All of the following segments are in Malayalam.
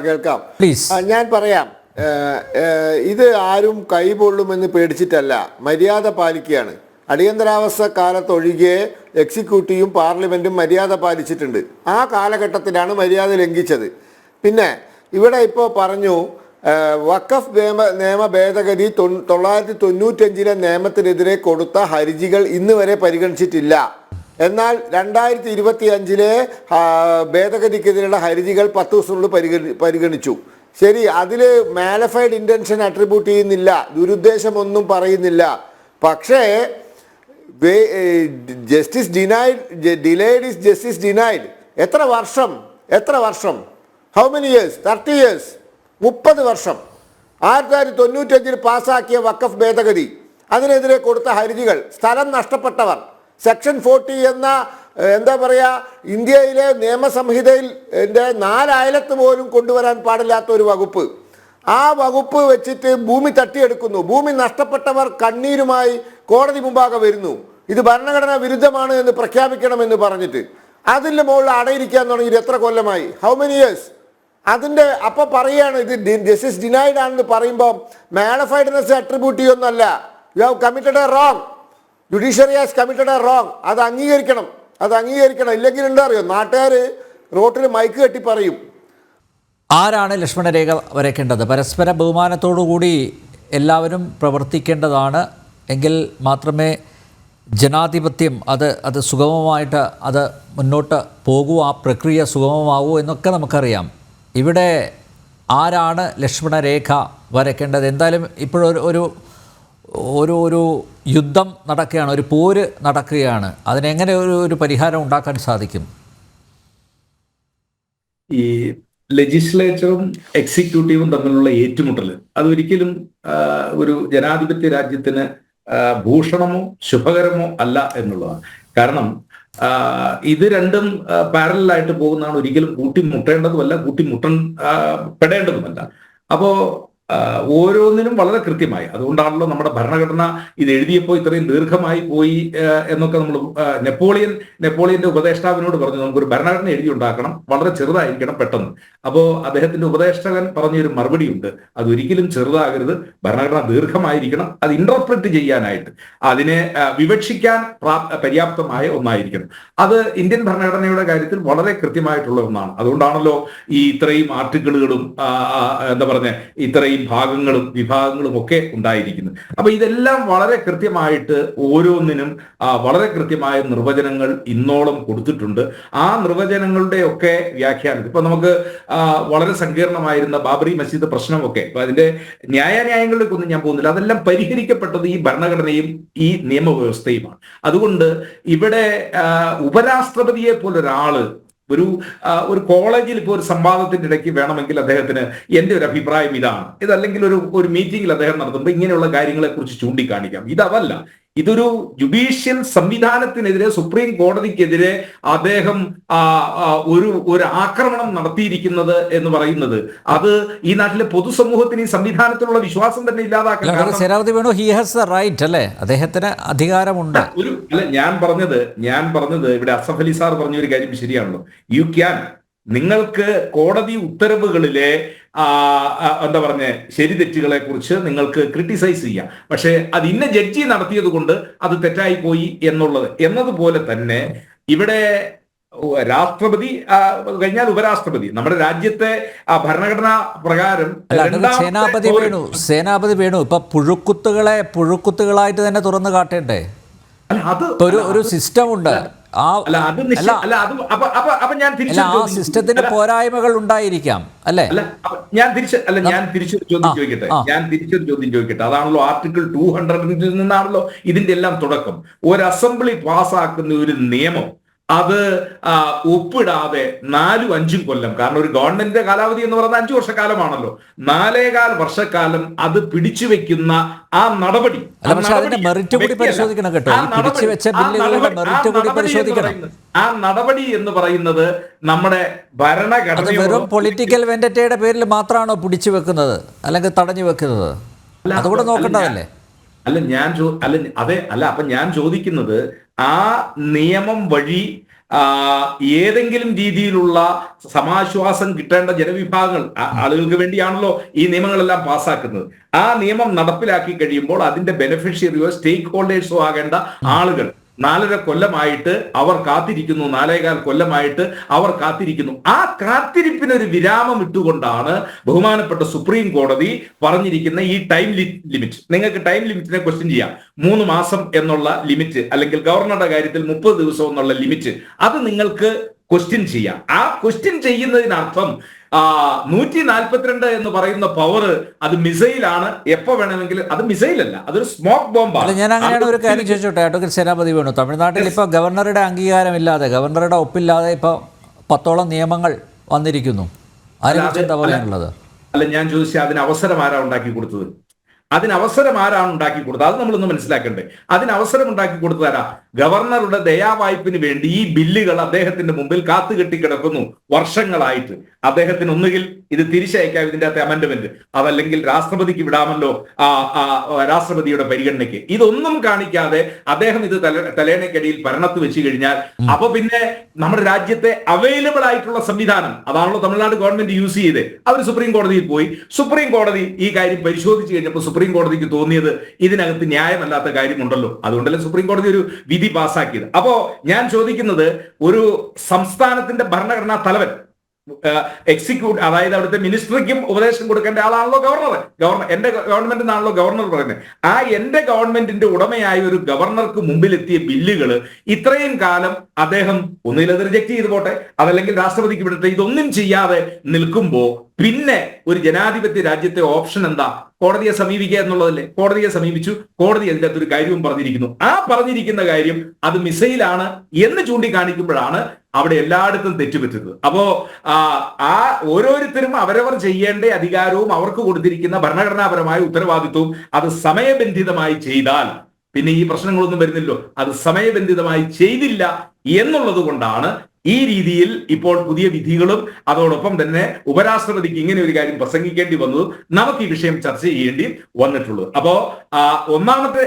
കേൾക്കാം. പ്ലീസ്. ഞാൻ പറയാം. ഇത് ആരും കൈപൊള്ളുമെന്ന് പേടിച്ചിട്ടല്ല, മര്യാദ പാലിക്കുകയാണ്. അടിയന്തരാവസ്ഥ കാലത്തൊഴികെ എക്സിക്യൂട്ടീവും പാർലമെൻറ്റും മര്യാദ പാലിച്ചിട്ടുണ്ട്. ആ കാലഘട്ടത്തിലാണ് മര്യാദ ലംഘിച്ചത്. പിന്നെ ഇവിടെ ഇപ്പോൾ പറഞ്ഞു വഖഫ് നിയമ ഭേദഗതി 1995 നിയമത്തിനെതിരെ കൊടുത്ത ഹർജികൾ ഇന്ന് വരെ പരിഗണിച്ചിട്ടില്ല. എന്നാൽ 2025 ഭേദഗതിക്കെതിരെയുള്ള ഹർജികൾ 10 ദിവസത്തിനുള്ളിൽ പരിഗണിച്ചു. ശരി, അതിൽ മാലിഫൈഡ് ഇൻറ്റൻഷൻ അട്രിബ്യൂട്ട് ചെയ്യുന്നില്ല, ദുരുദ്ദേശമൊന്നും പറയുന്നില്ല. പക്ഷേ justice delayed is justice denied. എത്ര വർഷം? How many years? 30 ഇയേഴ്സ്, 30 വർഷം. 1995 പാസ്സാക്കിയ വഖഫ് ഭേദഗതി, അതിനെതിരെ കൊടുത്ത ഹർജികൾ, സ്ഥലം നഷ്ടപ്പെട്ടവർ, സെക്ഷൻ 40 എന്ന എന്താ പറയുക, ഇന്ത്യയിലെ നിയമസംഹിതയിൽ 4 അയലത്ത് പോലും കൊണ്ടുവരാൻ പാടില്ലാത്ത ഒരു വകുപ്പ്. ആ വകുപ്പ് വെച്ചിട്ട് ഭൂമി തട്ടിയെടുക്കുന്നു. ഭൂമി നഷ്ടപ്പെട്ടവർ കണ്ണീരുമായി കോടതി മുമ്പാകെ വരുന്നു. ഇത് ഭരണഘടനാ വിരുദ്ധമാണ് എന്ന് പ്രഖ്യാപിക്കണമെന്ന് പറഞ്ഞിട്ട് അതിൻ്റെ മുകളിൽ അടയിരിക്കാൻ തുടങ്ങിയിട്ട് എത്ര കൊല്ലമായി? How many years? അതിൻ്റെ അപ്പോൾ പറയുകയാണ് ഇത് ജസ്റ്റിസ് ഡിനൈഡ് ആണെന്ന് പറയുമ്പോൾ മാലിഫൈഡ്നെസ് അട്രിബ്യൂട്ട് ചെയ്യുന്നല്ല. You have committed a wrong. Judiciary has committed a wrong. അത് അംഗീകരിക്കണം. ഇല്ലെങ്കിൽ എന്താ അറിയോ, നാട്ടുകാർ റോട്ടിൽ മൈക്ക് കെട്ടി പറയും. ആരാണ് ലക്ഷ്മണരേഖ വരയ്ക്കേണ്ടത്? പരസ്പര ബഹുമാനത്തോടുകൂടി എല്ലാവരും പ്രവർത്തിക്കേണ്ടതാണ്. എങ്കിൽ മാത്രമേ ജനാധിപത്യം അത് സുഗമമായിട്ട് അത് മുന്നോട്ട് പോകൂ, ആ പ്രക്രിയ സുഗമമാകൂ എന്നൊക്കെ നമുക്കറിയാം. ഇവിടെ ആരാണ് ലക്ഷ്മണരേഖ വരയ്ക്കേണ്ടത്? എന്തായാലും ഇപ്പോഴൊരു ഒരു യുദ്ധം നടക്കുകയാണ്, ഒരു പോര് നടക്കുകയാണ്. അതിനെങ്ങനെ ഒരു പരിഹാരം ഉണ്ടാക്കാൻ സാധിക്കും? ഈ ലെജിസ്ലേച്ചറും എക്സിക്യൂട്ടീവും തമ്മിലുള്ള ഏറ്റുമുട്ടൽ അതൊരിക്കലും ഒരു ജനാധിപത്യ രാജ്യത്തിന് ഭൂഷണമോ ശുഭകരമോ അല്ല എന്നുള്ളതാണ്. കാരണം ഇത് രണ്ടും പാരലായിട്ട് പോകുന്നതാണ്. ഒരിക്കലും കൂട്ടിമുട്ടേണ്ടതുമല്ല, പെടേണ്ടതുമല്ല. അപ്പോ ഓരോന്നിനും വളരെ കൃത്യമായി, അതുകൊണ്ടാണല്ലോ നമ്മുടെ ഭരണഘടന ഇത് എഴുതിയപ്പോൾ ഇത്രയും ദീർഘമായി പോയി എന്നൊക്കെ നമ്മൾ നെപ്പോളിയന്റെ ഉപദേഷ്ടാവിനോട് പറഞ്ഞു, നമുക്കൊരു ഭരണഘടന എഴുതി ഉണ്ടാക്കണം, വളരെ ചെറുതായിരിക്കണം, പെട്ടെന്ന്. അപ്പോൾ അദ്ദേഹത്തിന്റെ ഉപദേഷ്ടകൻ പറഞ്ഞൊരു മറുപടിയുണ്ട്, അതൊരിക്കലും ചെറുതാകരുത്, ഭരണഘടന ദീർഘമായിരിക്കണം, അത് ഇന്റർപ്രറ്റ് ചെയ്യാനായിട്ട്, അതിനെ വിവക്ഷിക്കാൻ പര്യാപ്തമായ ഒന്നായിരിക്കണം. അത് ഇന്ത്യൻ ഭരണഘടനയുടെ കാര്യത്തിൽ വളരെ കൃത്യമായിട്ടുള്ള ഒന്നാണ്. അതുകൊണ്ടാണല്ലോ ഈ ഇത്രയും ആർട്ടിക്കിളുകളും എന്താ പറഞ്ഞ ഇത്രയും ഭാഗങ്ങളും വിഭാഗങ്ങളും ഒക്കെ ഉണ്ടായിരിക്കുന്നത്. അപ്പൊ ഇതെല്ലാം വളരെ കൃത്യമായിട്ട് ഓരോന്നിനും വളരെ കൃത്യമായ നിർവചനങ്ങൾ ഇന്നോളം കൊടുത്തിട്ടുണ്ട്. ആ നിർവചനങ്ങളുടെ ഒക്കെ വ്യാഖ്യാനം ഇപ്പൊ നമുക്ക് വളരെ സങ്കീർണമായിരുന്ന ബാബറി മസ്ജിദ് പ്രശ്നമൊക്കെ, ഇപ്പൊ അതിന്റെ ന്യായാന്യായങ്ങളിലേക്കൊന്നും ഞാൻ പോകുന്നില്ല, അതെല്ലാം പരിഹരിക്കപ്പെട്ടത് ഈ ഭരണഘടനയും ഈ നിയമവ്യവസ്ഥയുമാണ്. അതുകൊണ്ട് ഇവിടെ ഉപരാഷ്ട്രപതിയെ പോലൊരാള് ഒരു കോളേജിൽ ഇപ്പോൾ ഒരു സംവാദത്തിന്റെ ഇടയ്ക്ക് വേണമെങ്കിൽ അദ്ദേഹത്തിന് എന്റെ ഒരു അഭിപ്രായം ഇതാണ്, ഇതല്ലെങ്കിൽ ഒരു മീറ്റിംഗിൽ അദ്ദേഹം നടത്തുമ്പോൾ ഇങ്ങനെയുള്ള കാര്യങ്ങളെ കുറിച്ച് ചൂണ്ടിക്കാണിക്കാം. ഇതല്ല, ഇതൊരു ജുഡീഷ്യൽ സംവിധാനത്തിനെതിരെ, സുപ്രീം കോടതിക്കെതിരെ അദ്ദേഹം ഒരു ആക്രമണം നടത്തിയിരിക്കുന്നത് എന്ന് പറയുന്നത് അത് ഈ നാട്ടിലെ പൊതുസമൂഹത്തിന് ഈ സംവിധാനത്തിലുള്ള വിശ്വാസം തന്നെ ഇല്ലാതാക്കാൻ. അദ്ദേഹത്തിന് അധികാരമുണ്ട്. ഞാൻ പറഞ്ഞത് ഇവിടെ അസഫ് അലി സാർ പറഞ്ഞ ഒരു കാര്യം ശരിയാണല്ലോ. നിങ്ങൾക്ക് കോടതി ഉത്തരവുകളിലെ എന്താ പറഞ്ഞ ശരി തെറ്റുകളെ കുറിച്ച് നിങ്ങൾക്ക് ക്രിട്ടിസൈസ് ചെയ്യാം, പക്ഷെ അത് ഇന്ന ജഡ്ജി നടത്തിയത് കൊണ്ട് അത് തെറ്റായി പോയി എന്നതുപോലെ തന്നെ ഇവിടെ രാഷ്ട്രപതി കഴിഞ്ഞാൽ ഉപരാഷ്ട്രപതി, നമ്മുടെ രാജ്യത്തെ ഭരണഘടനാ പ്രകാരം സേനാപതി വേണു ഇപ്പൊ പുഴുക്കുത്തുകളായിട്ട് തന്നെ തുറന്നു കാട്ടേണ്ടേ? ഒരു സിസ്റ്റം ഉണ്ട്. ആ സിസ്റ്റത്തിന്റെ പോരായ്മകൾ ഉണ്ടായിരിക്കാം അല്ലെ? ഞാൻ തിരിച്ചൊരു ചോദ്യം ചോദിക്കട്ടെ. അതാണല്ലോ ആർട്ടിക്കിൾ 200 നിന്നാണല്ലോ ഇതിന്റെ എല്ലാം തുടക്കം. ഒരു അസംബ്ലി പാസ്സാക്കുന്ന ഒരു നിയമം അത് ഒപ്പിടാതെ 4-5 കൊല്ലം, കാരണം ഒരു ഗവൺമെന്റിന്റെ കാലാവധി എന്ന് പറയുന്നത് 5 വർഷക്കാലമാണല്ലോ, 4.25 വർഷക്കാലം അത് പിടിച്ചു വെക്കുന്ന ആ നടപടി, ആ നടപടി എന്ന് പറയുന്നത് നമ്മുടെ ഭരണഘടന പൊളിറ്റിക്കൽ വെൻഡറ്റയുടെ പേരിൽ മാത്രമാണോ പിടിച്ചു വെക്കുന്നത്, അല്ലെങ്കിൽ തടഞ്ഞു വെക്കുന്നത്? അതുകൂടെ നോക്കേണ്ടതല്ലേ? അപ്പൊ ഞാൻ ചോദിക്കുന്നത് ആ നിയമം വഴി ഏതെങ്കിലും രീതിയിലുള്ള സമാശ്വാസം കിട്ടേണ്ട ജനവിഭാഗങ്ങൾ ആളുകൾക്ക് വേണ്ടിയാണല്ലോ ഈ നിയമങ്ങളെല്ലാം പാസ്സാക്കുന്നത്. ആ നിയമം നടപ്പിലാക്കി കഴിയുമ്പോൾ അതിന്റെ ബെനിഫിഷ്യറിയോ സ്റ്റേക്ക് ഹോൾഡേഴ്സോ ആകേണ്ട ആളുകൾ 4.5 കൊല്ലമായിട്ട് അവർ കാത്തിരിക്കുന്നു, 4.25 കൊല്ലമായിട്ട് അവർ കാത്തിരിക്കുന്നു. ആ കാത്തിരിപ്പിനൊരു വിരാമം ഇട്ടുകൊണ്ടാണ് ബഹുമാനപ്പെട്ട സുപ്രീം കോടതി പറഞ്ഞിരിക്കുന്ന ഈ ടൈം ലിമിറ്റ്. നിങ്ങൾക്ക് ടൈം ലിമിറ്റിനെ ക്വസ്റ്റ്യൻ ചെയ്യാം. 3 മാസം എന്നുള്ള ലിമിറ്റ്, അല്ലെങ്കിൽ ഗവർണറുടെ കാര്യത്തിൽ 30 ദിവസം എന്നുള്ള ലിമിറ്റ്, അത് നിങ്ങൾക്ക് ക്വസ്റ്റ്യൻ ചെയ്യാം. ആ ക്വസ്റ്റ്യൻ ചെയ്യുന്നതിനർത്ഥം 142 എന്ന് പറയുന്ന പവർ അത് മിസൈലാണ്, എപ്പോ വേണമെങ്കിലും. അത് മിസൈലല്ല, അതൊരു സ്മോക്ക് ബോംബാണ്. ഞാൻ അങ്ങനെയാണ് ഒരു കാര്യം ചോദിച്ചോട്ടെ, അഡ്വക്കേറ്റ് സേനാപതി വേണു. തമിഴ്നാട്ടിൽ ഇപ്പോൾ ഗവർണറുടെ അംഗീകാരമില്ലാതെ, ഗവർണറുടെ ഒപ്പില്ലാതെ ഇപ്പോൾ 10ഓളം നിയമങ്ങൾ വന്നിരിക്കുന്നു. അതിനെക്കുറിച്ച് എന്താ പറയാനുള്ളത്? അല്ല, ഞാൻ ചോദിച്ചാൽ അതിന് അവസരം ആരാ ഉണ്ടാക്കി കൊടുത്തത്? അതിനവസരം ആരാണ് ഉണ്ടാക്കി കൊടുത്തത്? അത് നമ്മളൊന്ന് മനസ്സിലാക്കണ്ടേ. അതിനവസരം ഉണ്ടാക്കി കൊടുത്തതാരാ? ഗവർണറുടെ ദയാവായ്പിന് വേണ്ടി ഈ ബില്ലുകൾ അദ്ദേഹത്തിന്റെ മുമ്പിൽ കാത്തുകെട്ടി കിടക്കുന്നു വർഷങ്ങളായിട്ട്. അദ്ദേഹത്തിന് ഒന്നുകിൽ ഇത് തിരിച്ചയക്കാം, ഇതിന്റെ അകത്തെ അമെന്റ്മെന്റ്, അതല്ലെങ്കിൽ രാഷ്ട്രപതിക്ക് വിടാമല്ലോ, രാഷ്ട്രപതിയുടെ പരിഗണനയ്ക്ക്. ഇതൊന്നും കാണിക്കാതെ അദ്ദേഹം ഇത് തലേണക്കടിയിൽ ഭരണത്ത് വെച്ച് കഴിഞ്ഞാൽ, അപ്പൊ പിന്നെ നമ്മുടെ രാജ്യത്തെ അവൈലബിൾ ആയിട്ടുള്ള സംവിധാനം അതാണല്ലോ തമിഴ്നാട് ഗവൺമെന്റ് യൂസ് ചെയ്ത്. അവർ സുപ്രീം കോടതിയിൽ പോയി. സുപ്രീം കോടതി ഈ കാര്യം പരിശോധിച്ച് കഴിഞ്ഞപ്പോൾ സുപ്രീം കോടതിക്ക് തോന്നിയത് ഇതിനകത്ത് ന്യായമല്ലാത്ത കാര്യമുണ്ടല്ലോ, അതുകൊണ്ടല്ലേ സുപ്രീം കോടതി ഒരു വിധി പാസ്സാക്കിയത്. അപ്പോ ഞാൻ ചോദിക്കുന്നത്, ഒരു സംസ്ഥാനത്തിന്റെ ഭരണഘടനാ തലവൻ, എക്സിക്യൂട്ടീവ്, അതായത് അവിടുത്തെ മിനിസ്ട്രിക്കും ഉപദേശം കൊടുക്കേണ്ട ആളാണല്ലോ ഗവർണർ. എന്റെ ഗവൺമെന്റ് എന്നാണല്ലോ ഗവർണർ പറയുന്നത്. ആ എന്റെ ഗവൺമെന്റിന്റെ ഉടമയായ ഒരു ഗവർണർക്ക് മുമ്പിൽ എത്തിയ ബില്ലുകൾ ഇത്രയും കാലം അദ്ദേഹം ഒന്നുകിൽ അത് റിജക്ട് ചെയ്ത് പോട്ടെ, അതല്ലെങ്കിൽ രാഷ്ട്രപതിക്ക് വിടട്ടെ, ഇതൊന്നും ചെയ്യാതെ നിൽക്കുമ്പോ പിന്നെ ഒരു ജനാധിപത്യ രാജ്യത്തെ ഓപ്ഷൻ എന്താ? കോടതിയെ സമീപിക്കുക എന്നുള്ളതല്ലേ. കോടതിയെ സമീപിച്ചു, കോടതി അതിൻ്റെ അകത്തൊരു കാര്യവും പറഞ്ഞിരിക്കുന്നു. ആ പറഞ്ഞിരിക്കുന്ന കാര്യം അത് മിസൈലാണ് എന്ന് ചൂണ്ടിക്കാണിക്കുമ്പോഴാണ് അവിടെ എല്ലായിടത്തും തെറ്റുപറ്റുന്നത്. അപ്പോ ആ ഓരോരുത്തരും അവരവർ ചെയ്യേണ്ട അധികാരവും അവർക്ക് കൊടുത്തിരിക്കുന്ന ഭരണഘടനാപരമായ ഉത്തരവാദിത്വവും അത് സമയബന്ധിതമായി ചെയ്താൽ പിന്നെ ഈ പ്രശ്നങ്ങളൊന്നും വരുന്നില്ലോ. അത് സമയബന്ധിതമായി ചെയ്തില്ല എന്നുള്ളത് കൊണ്ടാണ് ഈ രീതിയിൽ ഇപ്പോൾ പുതിയ വിധികളും അതോടൊപ്പം തന്നെ ഉപരാഷ്ട്രപതിക്ക് ഇങ്ങനെ ഒരു കാര്യം പ്രസംഗിക്കേണ്ടി വന്നതും നമുക്ക് ഈ വിഷയം ചർച്ച ചെയ്യേണ്ടി വന്നിട്ടുള്ളത്. അപ്പോ ഒന്നാമത്തെ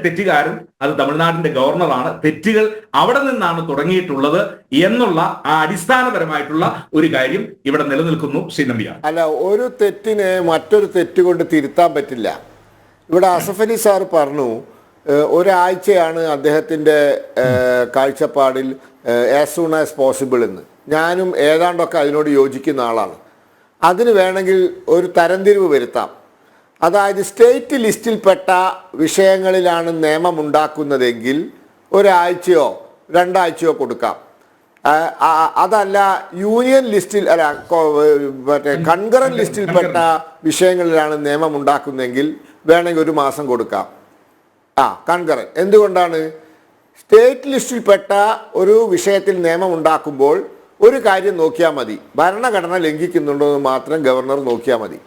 തെറ്റുകാരൻ അത് തമിഴ്നാടിന്റെ ഗവർണറാണ്. തെറ്റുകൾ അവിടെ നിന്നാണ് തുടങ്ങിയിട്ടുള്ളത് എന്നുള്ള ആ അടിസ്ഥാനപരമായിട്ടുള്ള ഒരു കാര്യം ഇവിടെ നിലനിൽക്കുന്നു. ശ്രീനമ്പിയാണ്. അല്ല, ഒരു തെറ്റിനെ മറ്റൊരു തെറ്റ് കൊണ്ട് തിരുത്താൻ പറ്റില്ല. ഇവിടെ അസഫ് അലി സാർ പറഞ്ഞു ഒരാഴ്ചയാണ് അദ്ദേഹത്തിൻ്റെ കാഴ്ചപ്പാടിൽ ആസ് സൂൺ ആസ് പോസിബിൾ എന്ന്. ഞാനും ഏതാണ്ടൊക്കെ അതിനോട് യോജിക്കുന്ന ആളാണ്. അതിന് വേണമെങ്കിൽ ഒരു തരംതിരിവ് വരുത്താം. അതായത് സ്റ്റേറ്റ് ലിസ്റ്റിൽപ്പെട്ട വിഷയങ്ങളിലാണ് നിയമം ഉണ്ടാക്കുന്നതെങ്കിൽ ഒരാഴ്ചയോ 2 ആഴ്ചയോ കൊടുക്കാം. അതല്ല യൂണിയൻ ലിസ്റ്റിൽ, അല്ല മറ്റേ കൺകറന്റ് ലിസ്റ്റിൽപ്പെട്ട വിഷയങ്ങളിലാണ് നിയമം ഉണ്ടാക്കുന്നതെങ്കിൽ വേണമെങ്കിൽ 1 മാസം കൊടുക്കാം. കൺകറന്റ് എന്തുകൊണ്ടാണ്? സ്റ്റേറ്റ് ലിസ്റ്റിൽപ്പെട്ട ഒരു വിഷയത്തിൽ നിയമം ഉണ്ടാക്കുമ്പോൾ ഒരു കാര്യം നോക്കിയാൽ മതി, ഭരണഘടന ലംഘിക്കുന്നുണ്ടോ എന്ന് മാത്രം ഗവർണർ നോക്കിയാൽ മതി.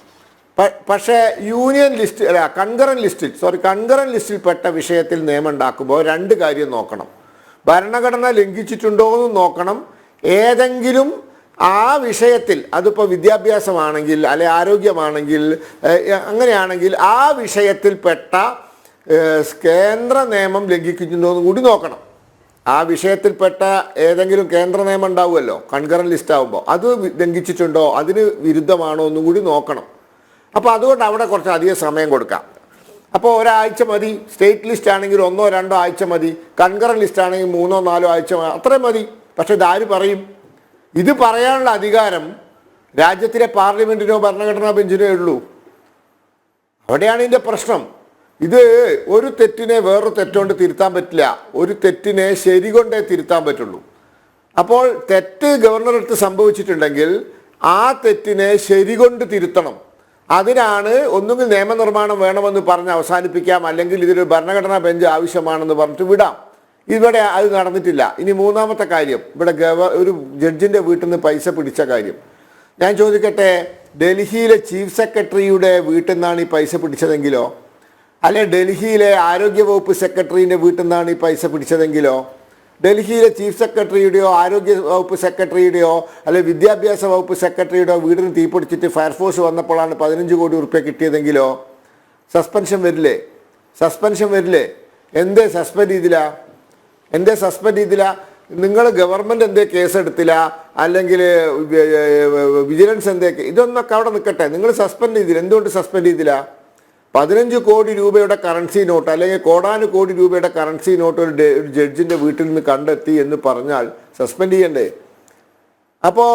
പക്ഷേ യൂണിയൻ ലിസ്റ്റ്, അല്ല കൺകറന്റ് ലിസ്റ്റിൽപ്പെട്ട വിഷയത്തിൽ നിയമം ഉണ്ടാക്കുമ്പോൾ 2 കാര്യം നോക്കണം. ഭരണഘടന ലംഘിച്ചിട്ടുണ്ടോ എന്ന് നോക്കണം. ഏതെങ്കിലും ആ വിഷയത്തിൽ, അതിപ്പോൾ വിദ്യാഭ്യാസമാണെങ്കിൽ അല്ലെ ആരോഗ്യമാണെങ്കിൽ, അങ്ങനെയാണെങ്കിൽ ആ വിഷയത്തിൽപ്പെട്ട കേന്ദ്ര നിയമം ലംഘിക്കുന്നുണ്ടോ എന്ന് കൂടി നോക്കണം. ആ വിഷയത്തിൽപ്പെട്ട ഏതെങ്കിലും കേന്ദ്ര നിയമം ഉണ്ടാവുമല്ലോ കൺകറന്റ് ലിസ്റ്റ് ആകുമ്പോൾ, അത് ലംഘിച്ചിട്ടുണ്ടോ, അതിന് വിരുദ്ധമാണോ എന്നും കൂടി നോക്കണം. അപ്പോൾ അതുകൊണ്ട് അവിടെ കുറച്ച് അധികം സമയം കൊടുക്കാം. അപ്പോൾ ഒരാഴ്ച മതി. സ്റ്റേറ്റ് ലിസ്റ്റ് ആണെങ്കിൽ 1 or 2 ആഴ്ച മതി. കൺകറന്റ് ലിസ്റ്റ് ആണെങ്കിൽ 3 or 4 ആഴ്ച, അത്രയും മതി. പക്ഷെ ഇതാര് പറയും? ഇത് പറയാനുള്ള അധികാരം രാജ്യത്തിലെ പാർലമെന്റിനോ ഭരണഘടനാ ബെഞ്ചിനോ ഉള്ളൂ. അവിടെയാണ് ഇതിൻ്റെ പ്രശ്നം. ഇത് ഒരു തെറ്റിനെ വേറൊരു തെറ്റുകൊണ്ട് തിരുത്താൻ പറ്റില്ല. ഒരു തെറ്റിനെ ശരി കൊണ്ടേ തിരുത്താൻ പറ്റുള്ളൂ. അപ്പോൾ തെറ്റ് ഗവർണറടുത്ത് സംഭവിച്ചിട്ടുണ്ടെങ്കിൽ ആ തെറ്റിനെ ശരി കൊണ്ട് തിരുത്തണം. അതിനാണ് ഒന്നുകിൽ നിയമനിർമ്മാണം വേണമെന്ന് പറഞ്ഞ് അവസാനിപ്പിക്കാം, അല്ലെങ്കിൽ ഇതൊരു ഭരണഘടനാ ബെഞ്ച് ആവശ്യമാണെന്ന് പറഞ്ഞിട്ട് വിടാം. ഇവിടെ അത് നടന്നിട്ടില്ല. ഇനി മൂന്നാമത്തെ കാര്യം, ഇവിടെ ഒരു ജഡ്ജിൻ്റെ വീട്ടിൽ നിന്ന് പൈസ പിടിച്ച കാര്യം ഞാൻ ചോദിക്കട്ടെ. ഡൽഹിയിലെ ചീഫ് സെക്രട്ടറിയുടെ വീട്ടിൽ നിന്നാണ് ഈ പൈസ പിടിച്ചതെങ്കിലോ, അല്ലെ ഡൽഹിയിലെ ആരോഗ്യവകുപ്പ് സെക്രട്ടറിയുടെ വീട്ടിൽ നിന്നാണ് ഈ പൈസ പിടിച്ചതെങ്കിലോ, ഡൽഹിയിലെ ചീഫ് സെക്രട്ടറിയുടെയോ ആരോഗ്യ വകുപ്പ് സെക്രട്ടറിയുടെയോ അല്ലെ വിദ്യാഭ്യാസ വകുപ്പ് സെക്രട്ടറിയുടെയോ വീടിന് തീപിടിച്ചിട്ട് ഫയർഫോഴ്സ് വന്നപ്പോഴാണ് 15 കോടി റുപ്യ കിട്ടിയതെങ്കിലോ സസ്പെൻഷൻ വരില്ലേ? എന്തേ സസ്പെൻഡ് ചെയ്തില്ല? നിങ്ങൾ ഗവൺമെൻറ് എന്തേ കേസെടുത്തില്ല, അല്ലെങ്കിൽ വിജിലൻസ് എന്തേ, ഇതൊന്നൊക്കെ അവിടെ നിൽക്കട്ടെ. നിങ്ങൾ സസ്പെൻഡ് ചെയ്തില്ല. എന്തുകൊണ്ട് സസ്പെൻഡ് ചെയ്തില്ല? 15 കോടി രൂപയുടെ കറൻസി നോട്ട് അല്ലെങ്കിൽ കോടാനുകോടി രൂപയുടെ കറൻസി നോട്ട് ഒരു ജഡ്ജിൻ്റെ വീട്ടിൽ നിന്ന് കണ്ടെത്തി എന്ന് പറഞ്ഞാൽ സസ്പെൻഡ് ചെയ്യണ്ടേ? അപ്പോൾ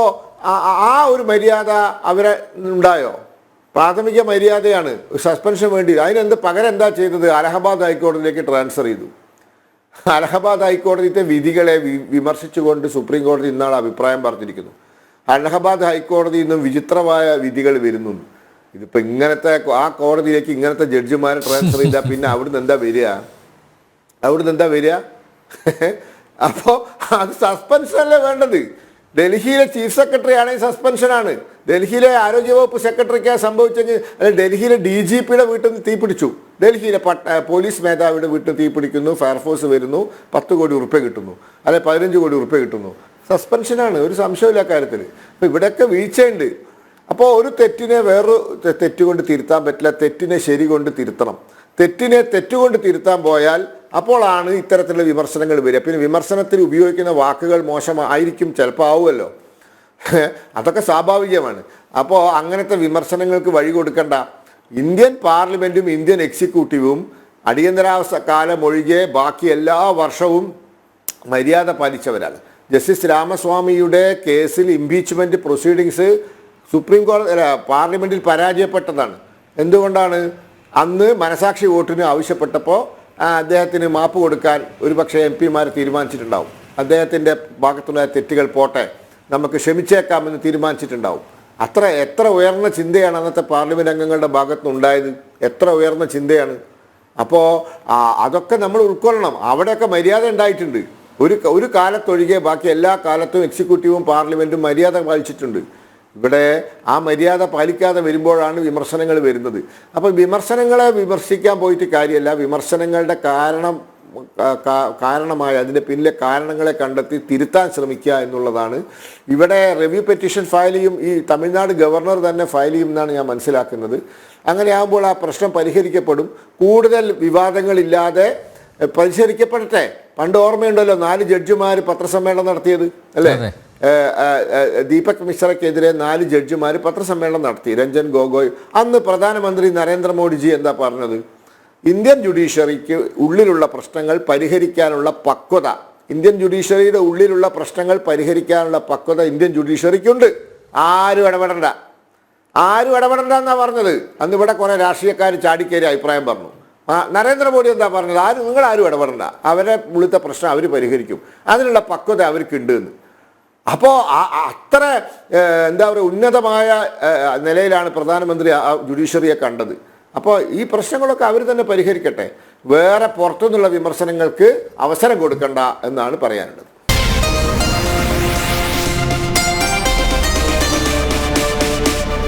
ആ ഒരു മര്യാദ അവരെ ഉണ്ടായോ? പ്രാഥമിക മര്യാദയാണ് സസ്പെൻഷൻ വേണ്ടി. അതിനെന്ത് പകരം എന്താ ചെയ്തത്? അലഹബാദ് ഹൈക്കോടതിയിലേക്ക് ട്രാൻസ്ഫർ ചെയ്തു. അലഹബാദ് ഹൈക്കോടതിയുടെ വിധികളെ വിമർശിച്ചുകൊണ്ട് സുപ്രീം കോടതി ഇന്നാൾ അഭിപ്രായം പറഞ്ഞിരിക്കുന്നു. അലഹബാദ് ഹൈക്കോടതിയിൽ നിന്നും വിചിത്രമായ വിധികൾ വരുന്നു. ഇതിപ്പോൾ ഇങ്ങനത്തെ ആ കോടതിയിലേക്ക് ഇങ്ങനത്തെ ജഡ്ജിമാരെ ട്രാൻസ്ഫർ ചെയ്താൽ പിന്നെ അവിടുന്ന് എന്താ വരിക? അപ്പോൾ അത് സസ്പെൻഷനല്ലേ വേണ്ടത്? ഡൽഹിയിലെ ചീഫ് സെക്രട്ടറി ആണെങ്കിൽ സസ്പെൻഷനാണ്. ഡൽഹിയിലെ ആരോഗ്യവകുപ്പ് സെക്രട്ടറിക്ക് സംഭവിച്ചെങ്കിൽ, അല്ലെങ്കിൽ ഡൽഹിയിലെ DGPയുടെ വീട്ടിൽ നിന്ന് തീപിടിച്ചു, ഡൽഹിയിലെ പോലീസ് മേധാവിയുടെ വീട്ടിൽ തീപിടിക്കുന്നു, ഫയർഫോഴ്സ് വരുന്നു, 10 കോടി ഉറുപ്പ്യ കിട്ടുന്നു, അല്ലെ 15 കോടി ഉറുപ്പ്യ കിട്ടുന്നു, സസ്പെൻഷനാണ്. ഒരു സംശയമില്ല കാര്യത്തിൽ. അപ്പോൾ ഇവിടെയൊക്കെ വീഴ്ചയുണ്ട്. അപ്പോൾ ഒരു തെറ്റിനെ വേറൊരു തെറ്റുകൊണ്ട് തിരുത്താൻ പറ്റില്ല. തെറ്റിനെ ശരി കൊണ്ട് തിരുത്തണം. തെറ്റിനെ തെറ്റുകൊണ്ട് തിരുത്താൻ പോയാൽ അപ്പോഴാണ് ഇത്തരത്തിലുള്ള വിമർശനങ്ങൾ വരിക. പിന്നെ വിമർശനത്തിൽ ഉപയോഗിക്കുന്ന വാക്കുകൾ മോശമായിരിക്കും, ചിലപ്പോൾ ആവുമല്ലോ, അതൊക്കെ സ്വാഭാവികമാണ്. അപ്പോൾ അങ്ങനത്തെ വിമർശനങ്ങൾക്ക് വഴി കൊടുക്കണ്ട. ഇന്ത്യൻ പാർലമെൻറ്റും ഇന്ത്യൻ എക്സിക്യൂട്ടീവും അടിയന്തരാവസ്ഥ കാലം ഒഴികെ ബാക്കി എല്ലാ വർഷവും മര്യാദ പാലിച്ചവരാണ്. ജസ്റ്റിസ് രാമസ്വാമിയുടെ കേസിൽ ഇംപീച്ച്മെൻറ്റ് പ്രൊസീഡിങ്സ് സുപ്രീം കോടതി പാർലമെൻറ്റിൽ പരാജയപ്പെട്ടതാണ്. എന്തുകൊണ്ടാണ്? അന്ന് മനസാക്ഷി വോട്ടിന് ആവശ്യപ്പെട്ടപ്പോൾ അദ്ദേഹത്തിന് മാപ്പ് കൊടുക്കാൻ ഒരുപക്ഷെ MP-മാർ തീരുമാനിച്ചിട്ടുണ്ടാവും. അദ്ദേഹത്തിൻ്റെ ഭാഗത്തുള്ള തെറ്റുകൾ പോട്ടെ, നമുക്ക് ക്ഷമിച്ചേക്കാമെന്ന് തീരുമാനിച്ചിട്ടുണ്ടാവും. എത്ര ഉയർന്ന ചിന്തയാണ് അന്നത്തെ പാർലമെൻറ്റ് അംഗങ്ങളുടെ ഭാഗത്തുനിന്നുണ്ടായത്? എത്ര ഉയർന്ന ചിന്തയാണ്! അപ്പോൾ അതൊക്കെ നമ്മൾ ഉൾക്കൊള്ളണം. അവിടെയൊക്കെ മര്യാദ ഉണ്ടായിട്ടുണ്ട്. ഒരു കാലത്തൊഴികെ ബാക്കി എല്ലാ കാലത്തും എക്സിക്യൂട്ടീവും പാർലമെൻറ്റും മര്യാദ പാലിച്ചിട്ടുണ്ട്. ഇവിടെ ആ മര്യാദ പാലിക്കാതെ വരുമ്പോഴാണ് വിമർശനങ്ങൾ വരുന്നത്. അപ്പോൾ വിമർശനങ്ങളെ വിമർശിക്കാൻ പോയിട്ട് കാര്യമല്ല. വിമർശനങ്ങളുടെ കാരണമായ അതിൻ്റെ പിന്നിലെ കാരണങ്ങളെ കണ്ടെത്തി തിരുത്താൻ ശ്രമിക്കുക എന്നുള്ളതാണ്. ഇവിടെ റിവ്യൂ പെറ്റീഷൻ ഫയൽ ചെയ്യും, ഈ തമിഴ്നാട് ഗവർണർ തന്നെ ഫയൽ ചെയ്യും എന്നാണ് ഞാൻ മനസ്സിലാക്കുന്നത്. അങ്ങനെയാകുമ്പോൾ ആ പ്രശ്നം പരിഹരിക്കപ്പെടും. കൂടുതൽ വിവാദങ്ങളില്ലാതെ പരിഹരിക്കപ്പെടട്ടെ. പണ്ട് ഓർമ്മയുണ്ടല്ലോ 4 ജഡ്ജിമാർ പത്രസമ്മേളനം നടത്തിയത്, അല്ലേ? ദീപക് മിശ്രയ്ക്കെതിരെ 4 ജഡ്ജിമാർ പത്രസമ്മേളനം നടത്തി. രഞ്ജൻ ഗൊഗോയ്. അന്ന് പ്രധാനമന്ത്രി നരേന്ദ്രമോദിജി എന്താ പറഞ്ഞത്? ഇന്ത്യൻ ജുഡീഷ്യറിക്ക് ഉള്ളിലുള്ള പ്രശ്നങ്ങൾ പരിഹരിക്കാനുള്ള പക്വത, ഇന്ത്യൻ ജുഡീഷ്യറിയുടെ ഉള്ളിലുള്ള പ്രശ്നങ്ങൾ പരിഹരിക്കാനുള്ള പക്വത ഇന്ത്യൻ ജുഡീഷ്യറിക്കുണ്ട്. ആരും ഇടപെടണ്ട എന്നാണ് പറഞ്ഞത്. അന്ന് ഇവിടെ കുറേ രാഷ്ട്രീയക്കാർ ചാടിക്കേറി അഭിപ്രായം പറഞ്ഞു. നരേന്ദ്രമോദി എന്താ പറഞ്ഞത്? നിങ്ങളാരും ഇടപെടണ്ട, അവരെ ഉള്ളിലത്തെ പ്രശ്നം അവർ പരിഹരിക്കും, അതിനുള്ള പക്വത അവർക്കുണ്ട് എന്ന്. അപ്പോൾ അത്ര എന്താ പറയുക, ഉന്നതമായ നിലയിലാണ് പ്രധാനമന്ത്രി ജുഡീഷ്യറിയെ കണ്ടത്. അപ്പോൾ ഈ പ്രശ്നങ്ങളൊക്കെ അവർ തന്നെ പരിഹരിക്കട്ടെ. വേറെ പുറത്തുനിന്നുള്ള വിമർശനങ്ങൾക്ക് അവസരം കൊടുക്കണ്ട എന്നാണ് പറയാനുള്ളത്.